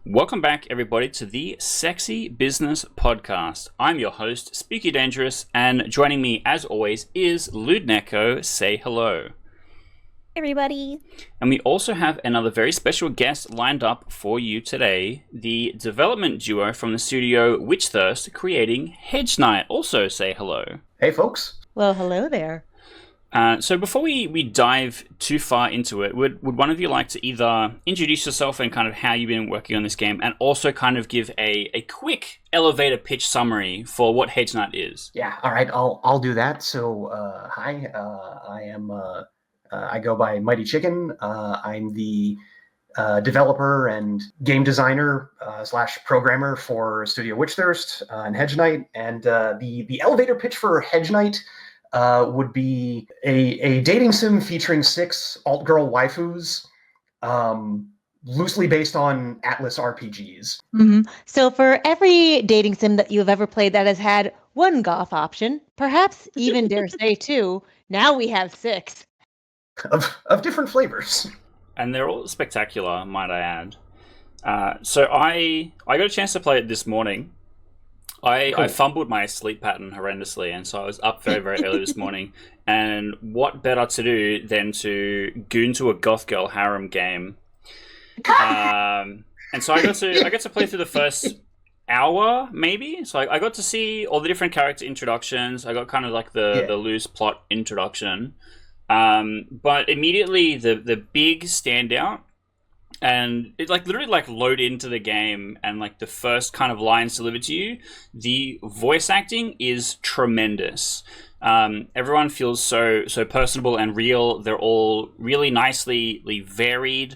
Welcome back, everybody, to the Sexy Business Podcast. I'm your host, Spooky Dangerous, and joining me, as always, is Lewd Neko. Say hello. Everybody. And we also have another very special guest lined up for you today, the development duo from the studio Witchthirst, creating Hedge Knight. Also say hello. Hey, folks. Well, hello there. So before we dive too far into it, would one of you like to either introduce yourself and kind of how you've been working on this game, and also kind of give a quick elevator pitch summary for what Hedge Knight is? Yeah, all right, I'll do that. So, hi, I go by Mighty Chicken. I'm the developer and game designer slash programmer for Studio Witchthirst and Hedge Knight. And the elevator pitch for Hedge Knight would be a dating sim featuring 6 alt-girl waifus, loosely based on Atlas RPGs. Mm-hmm. So for every dating sim that you've ever played that has had one goth option, perhaps even dare say 2, now we have 6. Of different flavors. And they're all spectacular, might I add. So I got a chance to play it this morning. I fumbled my sleep pattern horrendously, and so I was up very, very early this morning. And what better to do than to goon to a goth girl harem game? And so I got to play through the first hour, maybe. So I got to see all the different character introductions. I got kind of like the loose plot introduction. But immediately the big standout, and it literally load into the game, and the first kind of lines delivered to you, the voice acting is tremendous. Everyone feels so personable and real. They're all really nicely varied,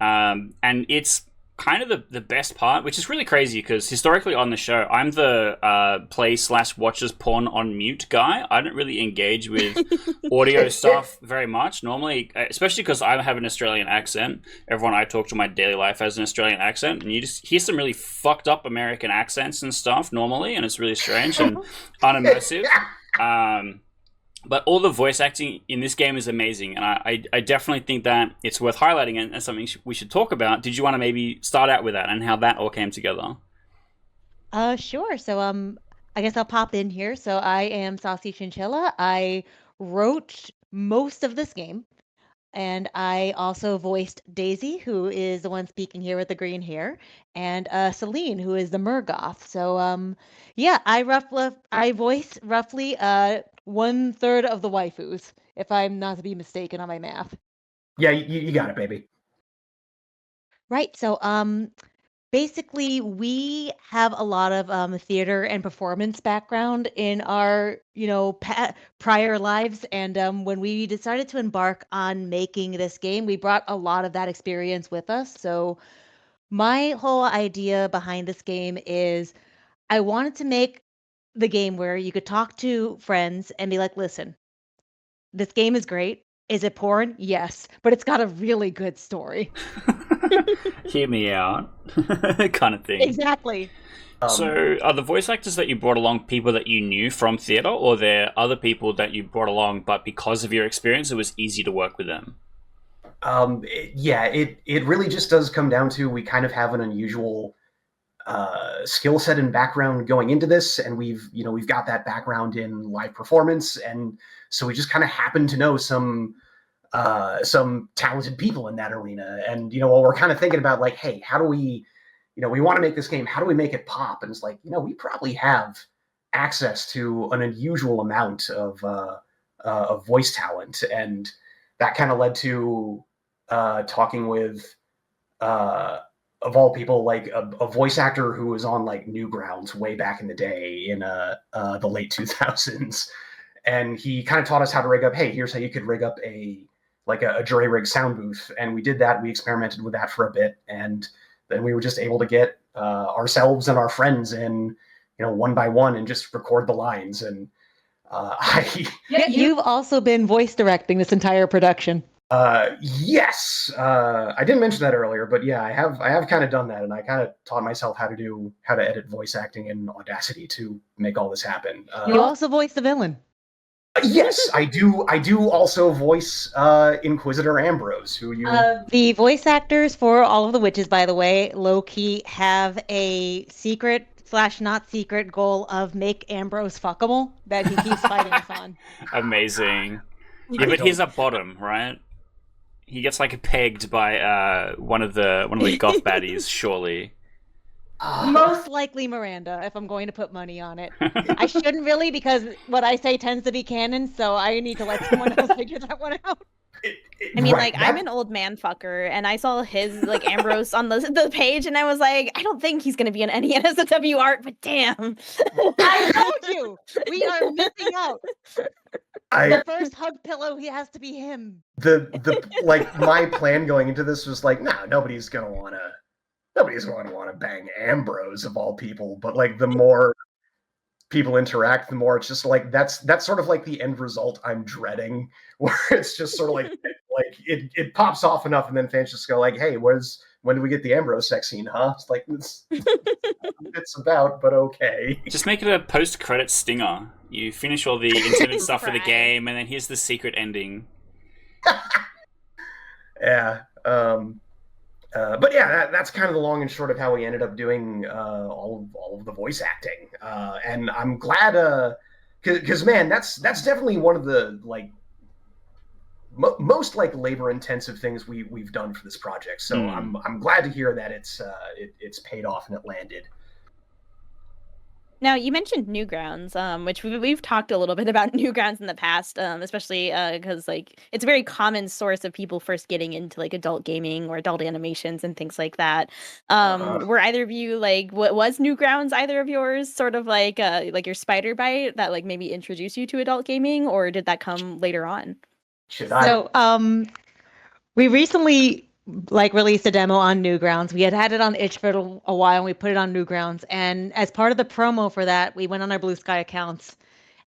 and it's kind of the best part, which is really crazy because historically on the show, I'm the play/watches porn on mute guy. I don't really engage with audio stuff very much normally, especially because I have an Australian accent. Everyone I talk to in my daily life has an Australian accent, and you just hear some really fucked up American accents and stuff normally, and it's really strange and unimmersive. But all the voice acting in this game is amazing, and I definitely think that it's worth highlighting and something we should talk about. Did you want to maybe start out with that and how that all came together? Sure. So I guess I'll pop in here. So I am Saucy Chinchilla. I wrote most of this game, and I also voiced Daisy, who is the one speaking here with the green hair, and Celine, who is the Murgoth. So yeah, I voice roughly 1/3 of the waifus, if I'm not to be mistaken on my math. Yeah, you got it, baby. Right. So basically we have a lot of theater and performance background in our prior lives, and when we decided to embark on making this game, we brought a lot of that experience with us. So my whole idea behind this game is I wanted to make the game where you could talk to friends and be like, listen, this game is great. Is it porn? Yes, but it's got a really good story. Hear me out, kind of thing. Exactly. So, are the voice actors that you brought along people that you knew from theatre, or there other people that you brought along, but because of your experience, it was easy to work with them? It really just does come down to, we kind of have an unusual skill set and background going into this, and we've got that background in live performance, and so we just kind of happen to know some talented people in that arena. And while we're kind of thinking about hey, how do we, we want to make this game, how do we make it pop? And it's we probably have access to an unusual amount of voice talent, and that kind of led to talking with of all people, a voice actor who was on Newgrounds way back in the day in the late 2000s, and he kind of taught us how to rig up. Hey, here's how you could rig up a jury rig sound booth, and we did that. We experimented with that for a bit, and then we were just able to get ourselves and our friends in, one by one, and just record the lines. And You've also been voice directing this entire production. Yes, I didn't mention that earlier, but yeah, I have kind of done that, and I kind of taught myself how to edit voice acting in Audacity to make all this happen. You also voiced the villain. Yes, I do. I do also voice Inquisitor Ambrose, who you. The voice actors for all of the witches, by the way, low key have a secret / not secret goal of make Ambrose fuckable that he keeps fighting us on. Amazing. Yeah, but he's a bottom, right? He gets like pegged by one of the goth baddies, surely. Most likely Miranda, if I'm going to put money on it. I shouldn't really, because what I say tends to be canon, so I need to let someone else figure that one out. I mean, like, I'm an old man fucker, and I saw his, like, Ambrose on the page, and I was like, I don't think he's gonna be in any NSFW art, but damn. I told you! We are missing out. The first hug pillow, he has to be him. Like, my plan going into this was like, no, nobody's gonna wanna bang Ambrose of all people, but like the more people interact, the more it's just like that's sort of like the end result I'm dreading, where it's just sort of like it pops off enough, and then fans just go like, "Hey, when do we get the Ambrose sex scene, huh?" It's like it's about, but okay. Just make it a post-credit stinger. You finish all the intended stuff for the game, and then here's the secret ending. Yeah. But yeah, that's kind of the long and short of how we ended up doing all of the voice acting, and I'm glad, because man, that's definitely one of the like most like labor intensive things we've done for this project. So I'm glad to hear that it's paid off and it landed. Now, you mentioned Newgrounds, which we've talked a little bit about Newgrounds in the past, especially because like it's a very common source of people first getting into like adult gaming or adult animations and things like that. Were either of you like, what was Newgrounds? Either of yours sort of like your spider bite that like maybe introduced you to adult gaming, or did that come later on? So we recently like released a demo on Newgrounds. We had it on itch for a while, and we put it on Newgrounds. And as part of the promo for that, we went on our Blue Sky accounts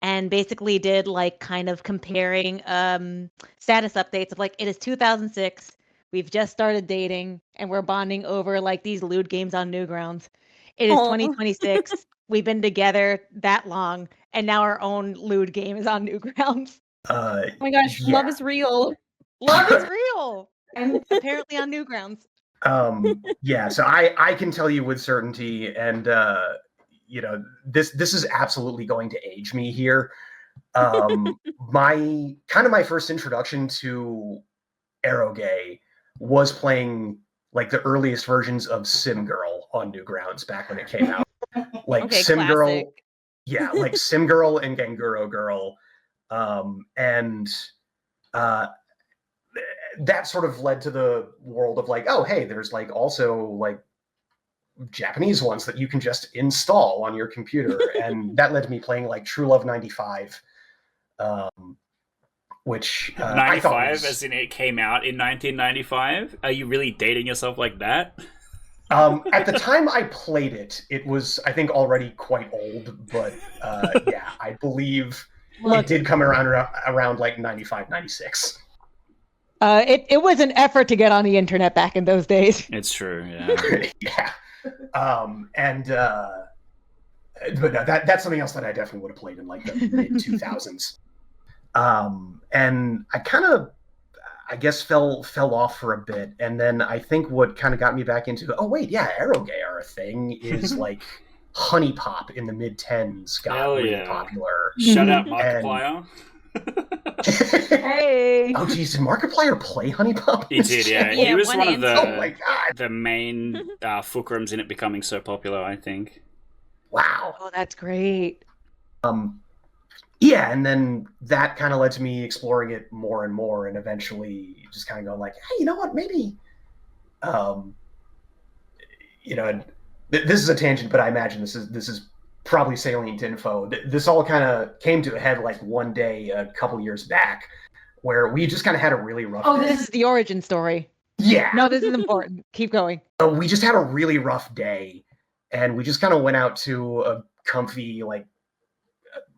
and basically did like kind of comparing status updates of like, it is 2006. We've just started dating and we're bonding over like these lewd games on Newgrounds. It is 2026. We've been together that long, and now our own lewd game is on Newgrounds. Oh my gosh, yeah. Love is real. Love is real. And apparently on Newgrounds. Yeah, so I can tell you with certainty, and you know, this is absolutely going to age me here. My first introduction to Aerogay was playing like the earliest versions of Sim Girl on Newgrounds back when it came out. Like okay, Sim classic. Girl, yeah, like Sim Girl and Ganguro Girl, and that sort of led to the world of like, oh, hey, there's like also like Japanese ones that you can just install on your computer. And that led to me playing like True Love 95, which 95 I thought was, as in it came out in 1995? Are you really dating yourself like that? At the time I played it, it was, I think, already quite old, but yeah, I believe it did come around like 95, 96. It was an effort to get on the internet back in those days. It's true, yeah. Yeah. But no, that's something else that I definitely would have played in like the mid 2000s. And I kind of, I guess, fell off for a bit, and then I think what kind of got me back into, oh wait, yeah, Aerogay are a thing, is like Honey Pop in the mid 10s got really popular. Shout out Markiplier. Hey. Oh geez, did Markiplier play Honey Pop? He did, yeah. He was one of the main fulcrums in it becoming so popular, I think. Wow. Oh, that's great. Yeah, and then that kind of led to me exploring it more and more, and eventually just kind of going like, hey, you know what, maybe, you know, this is a tangent, but I imagine this is probably salient info. This all kind of came to a head like one day a couple years back, where we just kind of had a really rough day. This is the origin story. Yeah. No, this is important. Keep going. We just had a really rough day, and we just kind of went out to a comfy like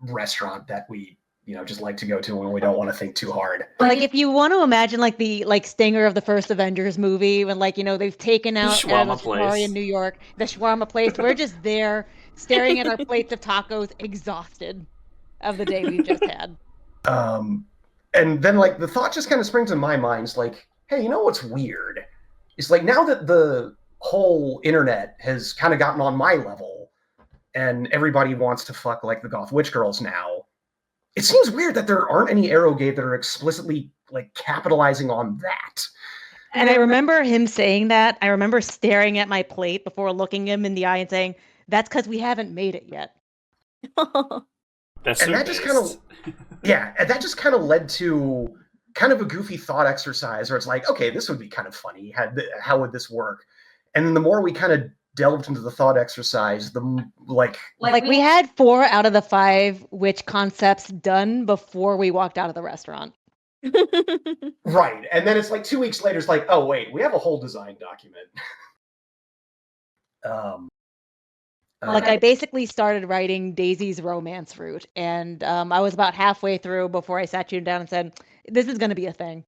restaurant that we, you know, just like to go to when we don't want to think too hard. Like if you want to imagine like the stinger of the first Avengers movie, when like, you know, they've taken out Safari in New York, the shawarma place, we're just there staring at our plates of tacos, exhausted of the day we just had. And then like the thought just kind of springs in my mind. It's like, hey, you know what's weird? It's like now that the whole internet has kind of gotten on my level, and everybody wants to fuck like the Goth Witch girls now. It seems weird that there aren't any Arrowgate that are explicitly like capitalizing on that. And I remember him saying that. I remember staring at my plate before looking him in the eye and saying, "That's because we haven't made it yet." That's And so that just kind of, yeah, and that just kind of led to kind of a goofy thought exercise where it's like, okay, this would be kind of funny. How would this work? And then the more we kind of delved into the thought exercise, the like we had 4 out of the 5 witch concepts done before we walked out of the restaurant. Right. And then it's like 2 weeks later, it's like, oh wait, we have a whole design document. I basically started writing Daisy's romance route, and I was about halfway through before I sat you down and said, "This is going to be a thing."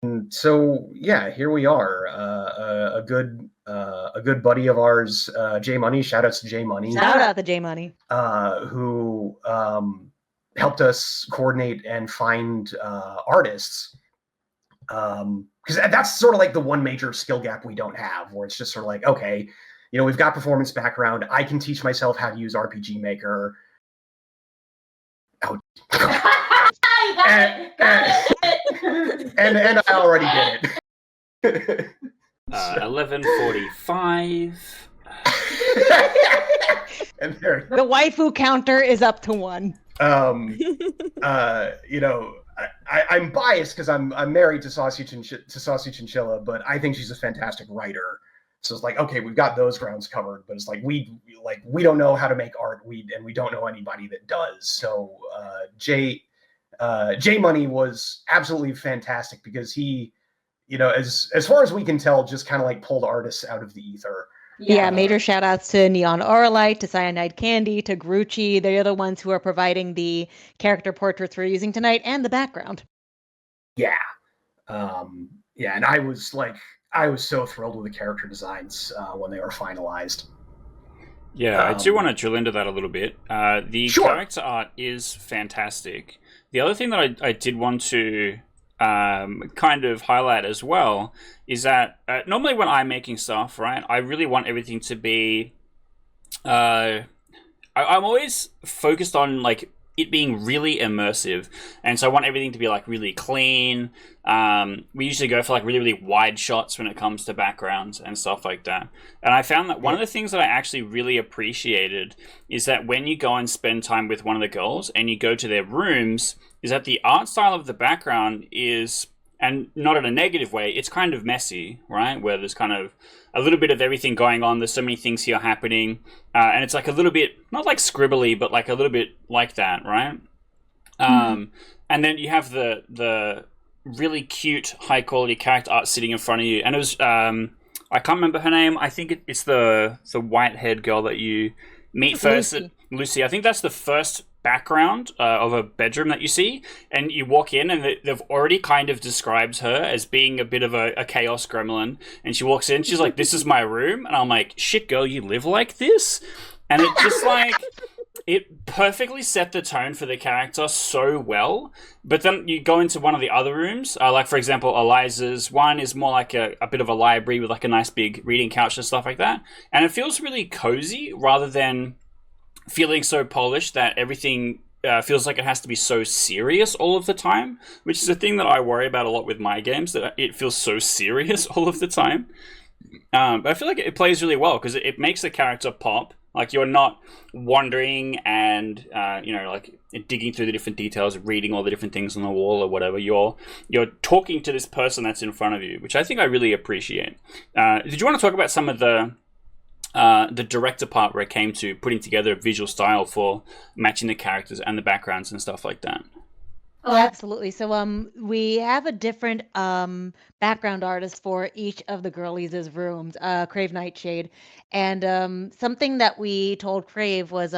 And so yeah, here we are. A good buddy of ours, J Money. Shout outs to J Money. Shout out to J Money, who helped us coordinate and find artists. Because that's sort of like the one major skill gap we don't have, where it's just sort of like, okay, you know, we've got performance background. I can teach myself how to use RPG Maker. Oh. and I already did it. 11:45. And there, the waifu counter is up to 1. You know, I'm biased because I'm married to Saucy Chinchilla, but I think she's a fantastic writer. So it's like, okay, we've got those grounds covered, but it's like we don't know how to make art, and we don't know anybody that does. So J Money was absolutely fantastic because he, you know, as far as we can tell, just kind of like pulled artists out of the ether. Yeah, major shout outs to Neon Auralite, to Cyanide Candy, to Grucci. They're the ones who are providing the character portraits we're using tonight and the background. Yeah. Yeah, and I was so thrilled with the character designs when they were finalized. Yeah, I do want to drill into that a little bit. The character art is fantastic. The other thing that I did want to kind of highlight as well is that normally when I'm making stuff, right, I really want everything to be... I'm always focused on, like, it being really immersive, and so I want everything to be like really clean. We usually go for like really, really wide shots when it comes to backgrounds and stuff like that. And I found that one of the things that I actually really appreciated is that when you go and spend time with one of the girls and you go to their rooms, is that the art style of the background is, and not in a negative way, it's kind of messy, right? Where there's kind of a little bit of everything going on. There's so many things here happening. And it's like a little bit, not like scribbly, but like a little bit like that, right? And then you have the really cute, high quality character art sitting in front of you. And it was, I can't remember her name. I think it's the white-haired girl that you meet first. Lucy. I think that's the first background of a bedroom that you see, and you walk in and they've already kind of described her as being a bit of a chaos gremlin, and she walks in, she's like, "This is my room," and I'm like, "Shit, girl, you live like this?" And it just like it perfectly set the tone for the character so well. But then you go into one of the other rooms, like for example Eliza's one is more like a bit of a library with like a nice big reading couch and stuff like that, and it feels really cozy rather than feeling so polished that everything feels like it has to be so serious all of the time, which is a thing that I worry about a lot with my games, that it feels so serious all of the time. But I feel like it plays really well because it makes the character pop. Like you're not wandering and like digging through the different details, reading all the different things on the wall or whatever. You're talking to this person that's in front of you, which I think I really appreciate. Did you want to talk about some of the director part where it came to putting together a visual style for matching the characters and the backgrounds and stuff like that? Oh, absolutely. So we have a different background artist for each of the girlies' rooms, Crave Nightshade. And something that we told Crave was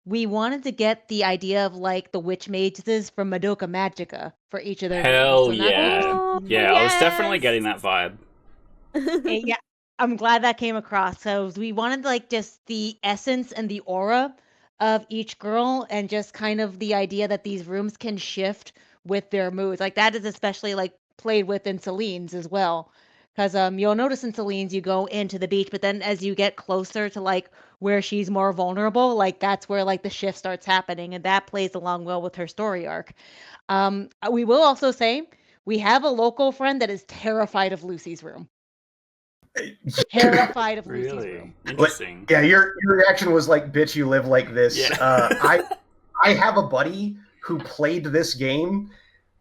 we wanted to get the idea of like the witch mages from Madoka Magica for each of their Hell rooms. So yeah. Yeah, I was definitely getting that vibe. Yeah, I'm glad that came across. So we wanted like just the essence and the aura of each girl, and just kind of the idea that these rooms can shift with their moods. Like that is especially like played with in Celine's as well. Because you'll notice in Celine's you go into the beach, but then as you get closer to like where she's more vulnerable, like that's where like the shift starts happening, and that plays along well with her story arc. We will also say we have a local friend that is terrified of Lucy's room. Terrified of Lucy's Really room. interesting. Yeah, your reaction was like, "Bitch, you live like this." Yeah. I have a buddy who played this game,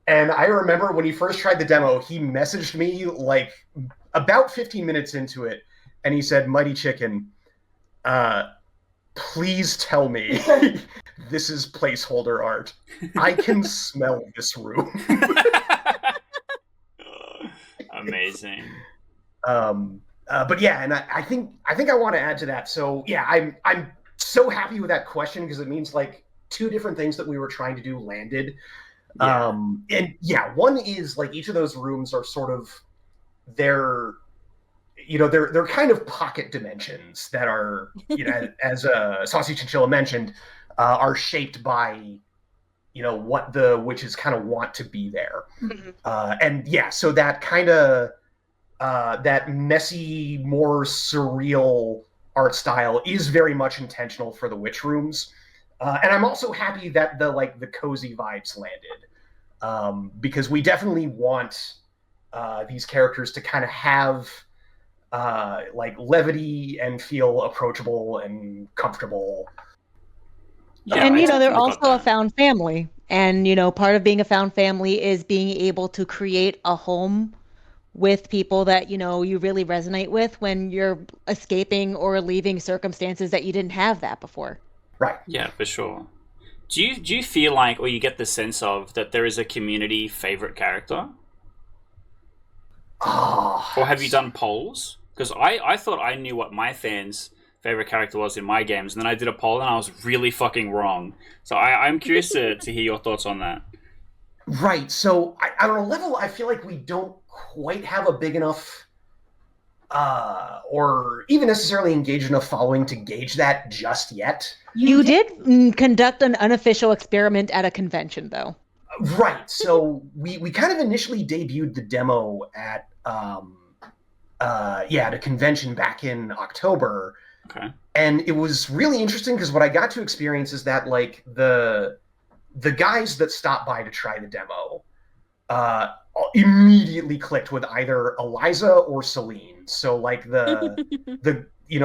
and I remember when he first tried the demo, he messaged me like about 15 minutes into it, and he said, "Mighty Chicken, please tell me this is placeholder art. I can smell this room." Amazing. But yeah, and I think I want to add to that. So yeah, I'm so happy with that question because it means like two different things that we were trying to do landed. Yeah. And yeah, one is like each of those rooms are sort of they're kind of pocket dimensions that are, as Saucy Chinchilla mentioned, are shaped by what the witches kind of want to be there. And yeah, so that kind of that messy, more surreal art style is very much intentional for the witch rooms. And I'm also happy that the cozy vibes landed, because we definitely want these characters to kind of have like levity and feel approachable and comfortable. Yeah, And I they're definitely got also a that. found family. And part of being a found family is being able to create a home with people that you really resonate with when you're escaping or leaving circumstances that you didn't have that before. Right. Yeah, for sure. Do you feel like, or you get the sense of, that there is a community favorite character? Or have you done polls? Because I thought I knew what my fans' favorite character was in my games, and then I did a poll and I was really fucking wrong. So I'm curious to hear your thoughts on that. Right. So on a level, I feel like we don't quite have a big enough or even necessarily engaged enough following to gauge that just yet. You did conduct an unofficial experiment at a convention, though. Right. So we kind of initially debuted the demo at at a convention back in October. Okay. And it was really interesting because what I got to experience is that like the guys that stopped by to try the demo immediately clicked with either Eliza or Celine. So like the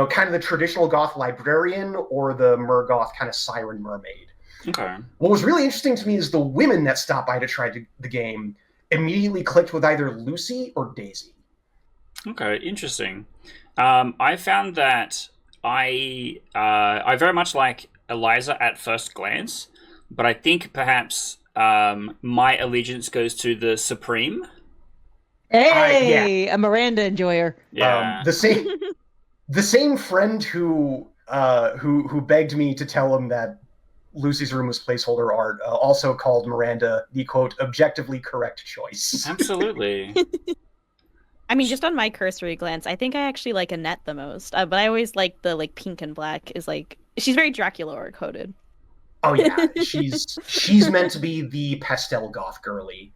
kind of the traditional goth librarian or the Murgoth kind of siren mermaid. Okay. What was really interesting to me is the women that stopped by to try the game immediately clicked with either Lucy or Daisy. Okay, interesting. I found that I very much like Eliza at first glance, but I think perhaps my allegiance goes to the Supreme. Hey, a Miranda enjoyer. Yeah. The same friend who begged me to tell him that Lucy's room was placeholder art also called Miranda the quote objectively correct choice. Absolutely. I mean, just on my cursory glance, I think I actually like Annette the most. But I always like the pink and black is she's very Dracula or coded. Oh yeah, she's meant to be the pastel goth girly.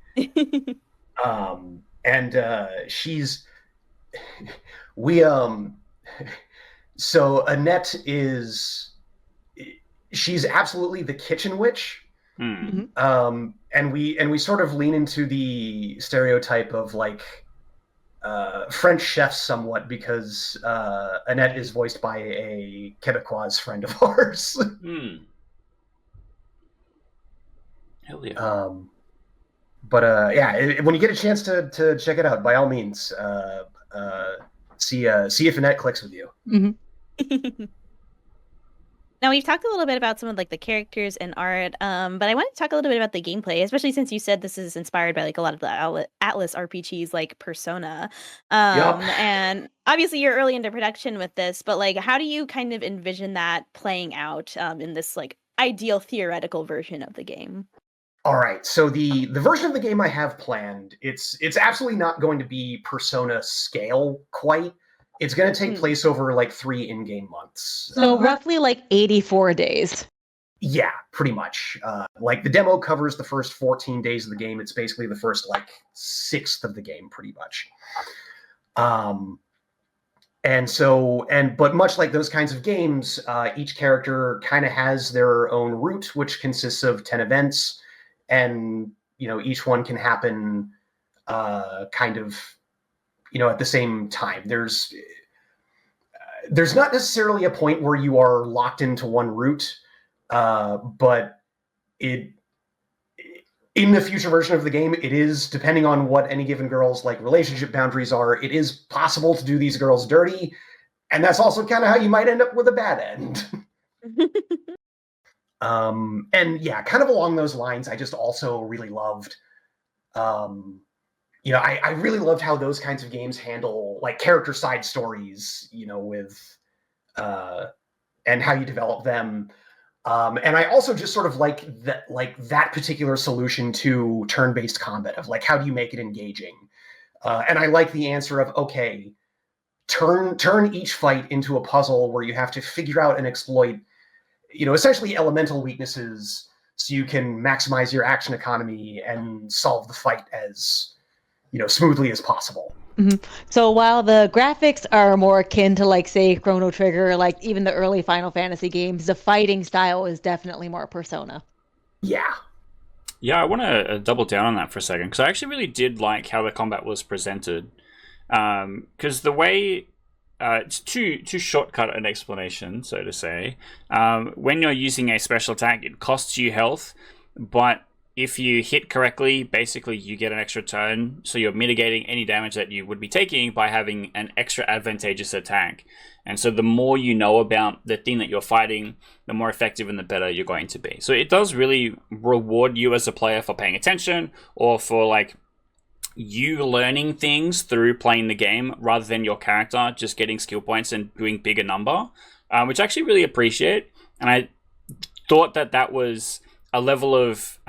She's so Annette she's absolutely the kitchen witch. And we sort of lean into the stereotype of French chefs somewhat because Annette is voiced by a Quebecois friend of ours. Hell yeah. When you get a chance to check it out, by all means, see if Annette clicks with you. Mm-hmm. Now, we've talked a little bit about some of the characters and art, but I want to talk a little bit about the gameplay, especially since you said this is inspired by a lot of the Atlas RPGs like Persona. And obviously you're early into production with this, but how do you kind of envision that playing out in this ideal theoretical version of the game? All right, so the version of the game I have planned, it's absolutely not going to be Persona scale quite. It's going to take place over 3 in-game months. So roughly 84 days. Yeah, pretty much. Like the demo covers the first 14 days of the game. It's basically the first like sixth of the game, pretty much. But much like those kinds of games, each character kind of has their own route, which consists of 10 events, and each one can happen kind of at the same time. There's not necessarily a point where you are locked into one route, but in the future version of the game, it is, depending on what any given girl's like relationship boundaries are, it is possible to do these girls dirty, and that's also kind of how you might end up with a bad end. And yeah, kind of along those lines, I just also really loved, I really loved how those kinds of games handle like character side stories, with and how you develop them. And I also just sort of like that particular solution to turn-based combat of like, how do you make it engaging? And I like the answer of, okay, turn each fight into a puzzle where you have to figure out and exploit, essentially elemental weaknesses so you can maximize your action economy and solve the fight as, smoothly as possible. Mm-hmm. So while the graphics are more akin to like, say, Chrono Trigger, like even the early Final Fantasy games, the fighting style is definitely more Persona. Yeah. Yeah, I want to double down on that for a second, because I actually really did like how the combat was presented. Because the way it's too shortcut an explanation, so to say. When you're using a special attack, it costs you health, but if you hit correctly, basically you get an extra turn, so you're mitigating any damage that you would be taking by having an extra advantageous attack. And so the more you know about the thing that you're fighting, the more effective and the better you're going to be. So it does really reward you as a player for paying attention, or for like you learning things through playing the game rather than your character just getting skill points and doing bigger number, which I actually really appreciate. And I thought that was a level of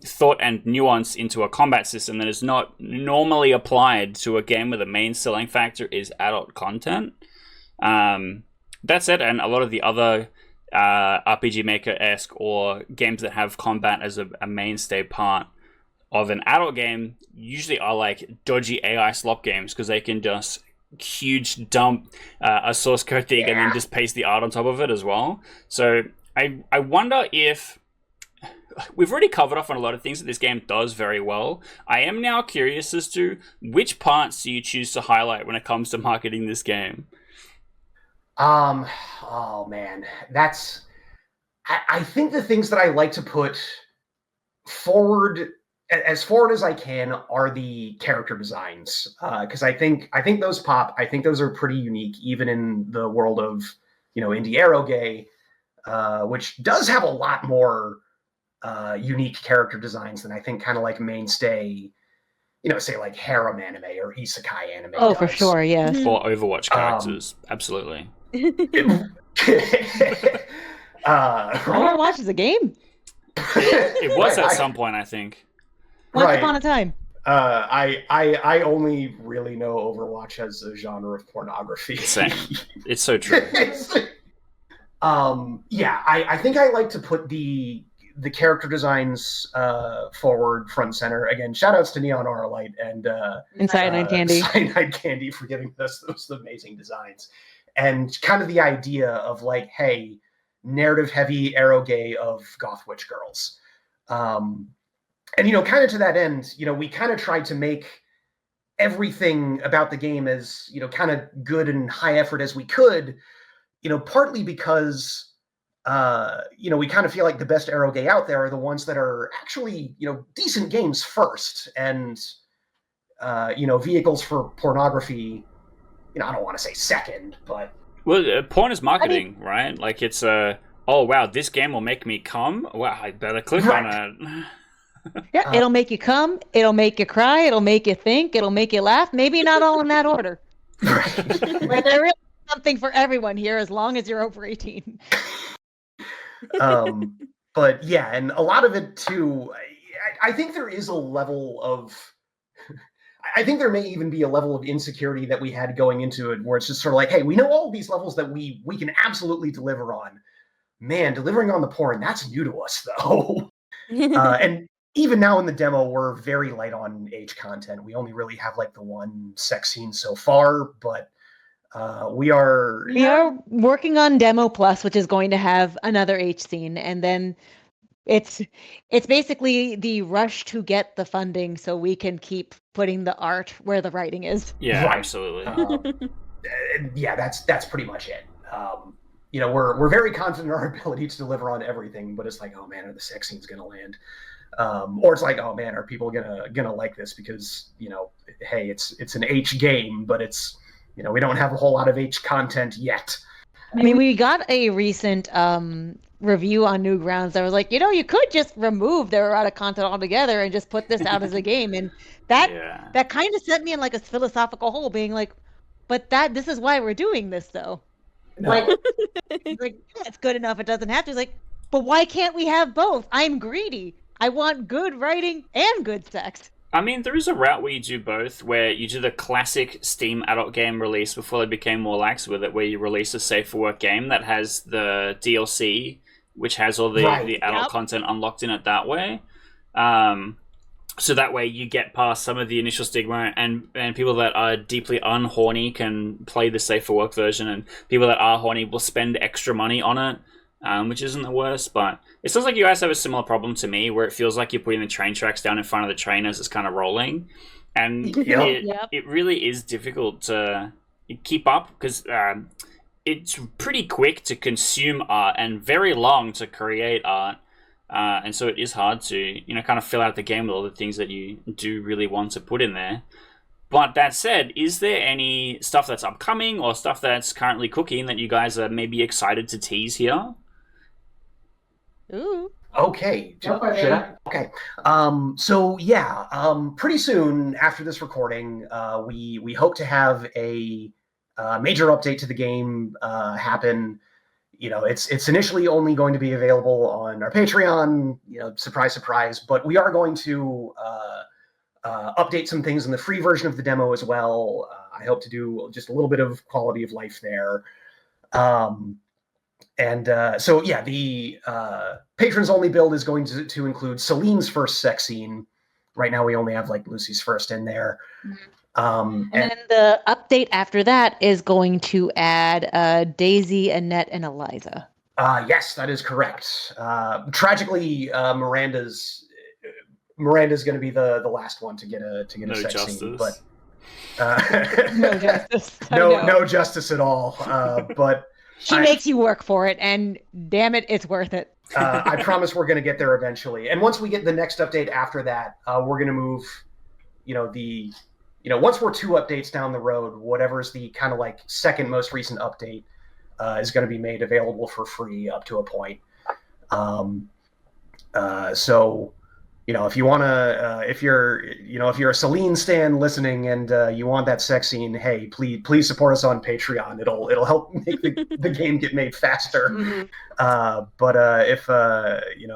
thought and nuance into a combat system that is not normally applied to a game where the main selling factor is adult content. That said, and a lot of the other RPG Maker-esque or games that have combat as a mainstay part of an adult game usually are like dodgy AI slop games, because they can just huge dump a source code thing and then just paste the art on top of it as well. So I wonder if we've already covered off on a lot of things that this game does very well. I am now curious as to which parts do you choose to highlight when it comes to marketing this game? Oh man, I think the things that I like to put forward as I can are the character designs, because I think those pop. I think those are pretty unique, even in the world of indie eroge, which does have a lot more unique character designs than I think kind of like mainstay, say like harem anime or isekai anime. Oh, does. For sure, yes. Or Overwatch characters, absolutely. Overwatch is a game. It was at some point, I think. Once upon a time. I only really know Overwatch as a genre of pornography. Same. It's so true. Yeah, I think I like to put the character designs forward, front and center. Again, shout outs to Neon Auralite and Cyanide Candy. Cyanide Candy for giving us those amazing designs. And kind of the idea of like, hey, narrative heavy eroge of goth witch girls. And kind of to that end, we kind of tried to make everything about the game as, kind of good and high effort as we could, partly because we kind of feel like the best eroge out there are the ones that are actually, decent games first, and vehicles for pornography, I don't want to say second, but porn is marketing, right? Like it's oh wow, this game will make me come. Wow, I better click on it. Yeah, it'll make you come, it'll make you cry, it'll make you think, it'll make you laugh. Maybe not all in that order. But there is something for everyone here, as long as you're over 18. But yeah, and a lot of it too, I think there is a level of, I think there may even be a level of insecurity that we had going into it, where it's just sort of like, hey, we know all these levels that we can absolutely deliver on. man, delivering on the porn, that's new to us, though. And even now in the demo, we're very light on H content. We only really have like the one sex scene so far, but we are working on Demo Plus, which is going to have another H scene, and then it's basically the rush to get the funding so we can keep putting the art where the writing is. Yeah, Right. absolutely. Yeah, that's pretty much it. We're very confident in our ability to deliver on everything, but it's like, oh man, are the sex scenes gonna land? Or it's like, oh man, are people gonna like this? Because hey, it's an H game, but it's we don't have a whole lot of H content yet. I mean, we got a recent review on Newgrounds that was like, you could just remove their erotic content altogether and just put this out as a game, and that kind of set me in like a philosophical hole, being like, but this is why we're doing this, though. No. Like, it's good enough. It doesn't have to. It's like, but why can't we have both? I'm greedy. I want good writing and good sex. I mean, there is a route where you do both, where you do the classic Steam adult game release before they became more lax with it, where you release a safe for work game that has the DLC, which has all the adult content unlocked in it that way. So that way you get past some of the initial stigma, and people that are deeply unhorny can play the safe for work version, and people that are horny will spend extra money on it, which isn't the worst. But it sounds like you guys have a similar problem to me, where it feels like you're putting the train tracks down in front of the train as it's kind of rolling. And it really is difficult to keep up, because it's pretty quick to consume art and very long to create art. And so it is hard to, kind of fill out the game with all the things that you do really want to put in there. But that said, is there any stuff that's upcoming or stuff that's currently cooking that you guys are maybe excited to tease here? Ooh. Okay. Should I? Okay. Pretty soon after this recording, we hope to have a major update to the game happen. It's initially only going to be available on our Patreon, surprise, surprise, but we are going to update some things in the free version of the demo as well. I hope to do just a little bit of quality of life there. The patrons only build is going to include Celine's first sex scene. Right now we only have like Lucy's first in there. And then the update after that is going to add Daisy, Annette, and Eliza. Yes, that is correct. Tragically, Miranda's going to be the last one to get a sex justice. Scene, but no justice. No justice at all. But she makes you work for it, and damn it, it's worth it. I promise we're going to get there eventually. And once we get the next update after that, we're going to move. Once we're 2 updates down the road, whatever's the kind of like second most recent update is going to be made available for free up to a point. If you want to, if you're a Celine stan listening and you want that sex scene, hey, please support us on Patreon. It'll help make the game get made faster. Mm-hmm.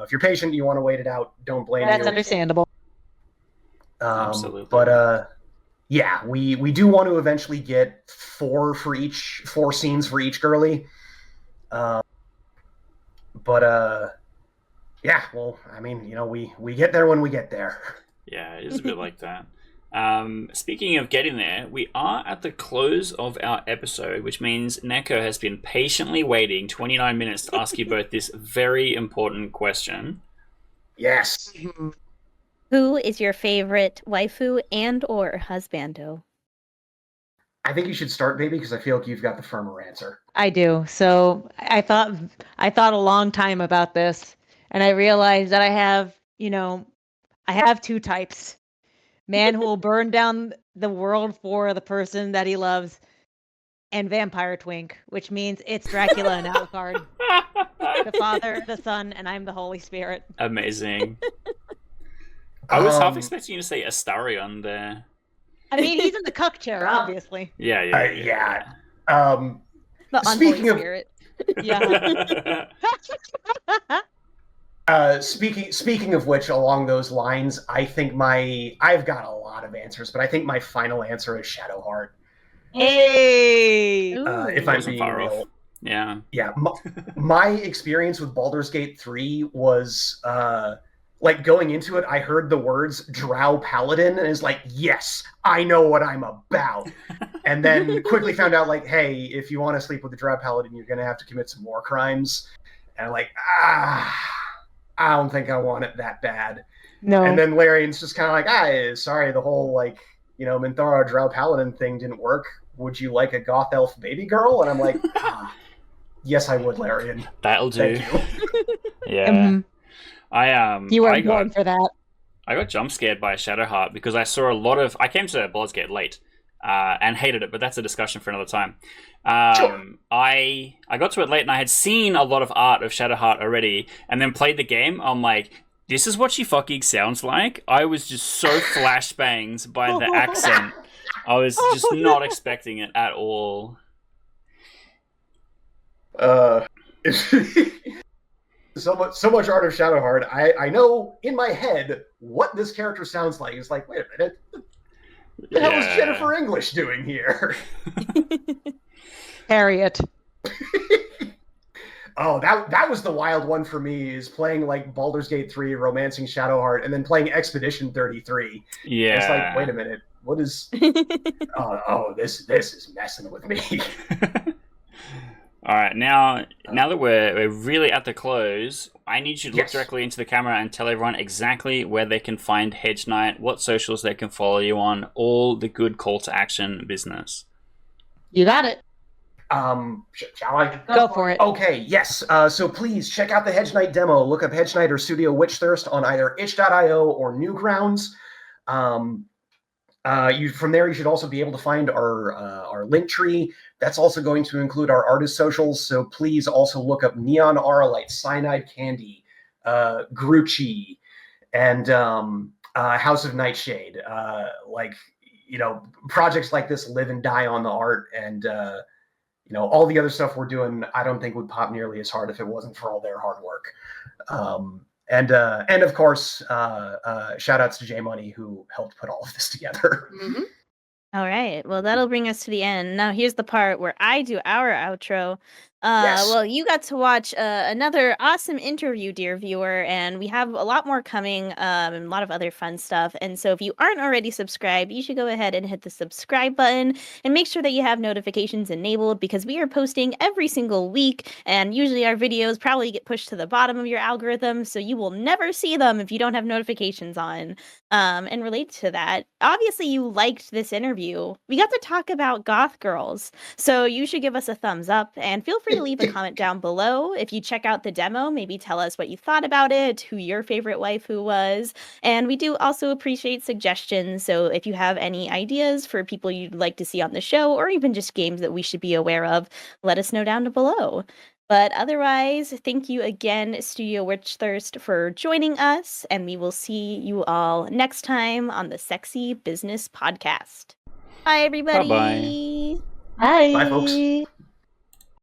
If you're patient, you want to wait it out. Don't blame you. That's understandable. Absolutely. But we do want to eventually get 4 scenes for each girly. We get there when we get there. Yeah, it is a bit like that. Speaking of getting there, we are at the close of our episode, which means Neko has been patiently waiting 29 minutes to ask you both this very important question. Yes. Who is your favorite waifu and or husbando? I think you should start, baby, because I feel like you've got the firmer answer. I do. So I thought a long time about this, and I realized that I have 2 types. Man who will burn down the world for the person that he loves, and vampire twink, which means it's Dracula and Alucard. The Father, the Son, and I'm the Holy Spirit. Amazing. I was half expecting you to say Astarion there. I mean, he's in the cuck chair, obviously. Yeah. The Speaking unholy of spirit. Yeah. Speaking of which, along those lines, I think I've got a lot of answers, but I think my final answer is Shadowheart. Hey! If I'm being real. Yeah. Yeah, my experience with Baldur's Gate 3 was like going into it, I heard the words Drow Paladin and is like, yes, I know what I'm about. And then quickly found out, like, hey, if you want to sleep with the Drow Paladin, you're going to have to commit some more crimes. And I'm like, I don't think I want it that bad. No. And then Larian's just kind of like, sorry, the whole, like, Minthara Drow Paladin thing didn't work. Would you like a goth elf baby girl? And I'm like, yes, I would, Larian. That'll do. Thank you. Yeah. You were born for that. I got jump scared by Shadowheart because I saw a lot of. I came to Baldur's Gate late and hated it, but that's a discussion for another time. Sure. I got to it late and I had seen a lot of art of Shadowheart already, and then played the game. I'm like, this is what she fucking sounds like. I was just so flashbangs by the accent. I was just not expecting it at all. So much art of Shadowheart. I know in my head what this character sounds like. It's like, wait a minute, what the hell is Jennifer English doing here? Harriet. Oh, that was the wild one for me, is playing like Baldur's Gate 3, Romancing Shadowheart, and then playing Expedition 33. Yeah. And it's like, wait a minute, what is this is messing with me. All right, now that we're really at the close, I need you to look Yes. directly into the camera and tell everyone exactly where they can find Hedge Knight, what socials they can follow you on, all the good call to action business. You got it. Shall I? Go for it. Okay, yes. So please check out the Hedge Knight demo. Look up Hedge Knight or Studio Witchthirst on either itch.io or Newgrounds. From there, you should also be able to find our link tree. That's also going to include our artist socials. So please also look up Neon Auralite, Cyanide Candy, Grucci, and House of Nightshade. Projects like this live and die on the art, and all the other stuff we're doing, I don't think would pop nearly as hard if it wasn't for all their hard work. And of course, shout outs to J Money, who helped put all of this together. Mm-hmm. All right. Well, that'll bring us to the end. Now, here's the part where I do our outro. Yes. Well, you got to watch another awesome interview, dear viewer, and we have a lot more coming and a lot of other fun stuff. And so if you aren't already subscribed, you should go ahead and hit the subscribe button and make sure that you have notifications enabled, because we are posting every single week, and usually our videos probably get pushed to the bottom of your algorithm, so you will never see them if you don't have notifications on. And related to that, obviously you liked this interview. We got to talk about goth girls, so you should give us a thumbs up, and feel free to leave a comment down below. If you check out the demo, maybe tell us what you thought about it, who your favorite waifu was, and we do also appreciate suggestions. So if you have any ideas for people you'd like to see on the show, or even just games that we should be aware of, let us know down below. But otherwise, thank you again, Studio Witchthirst, for joining us, and we will see you all next time on the Sexy Business Podcast. Bye, everybody. Bye-bye. Bye. Bye, folks.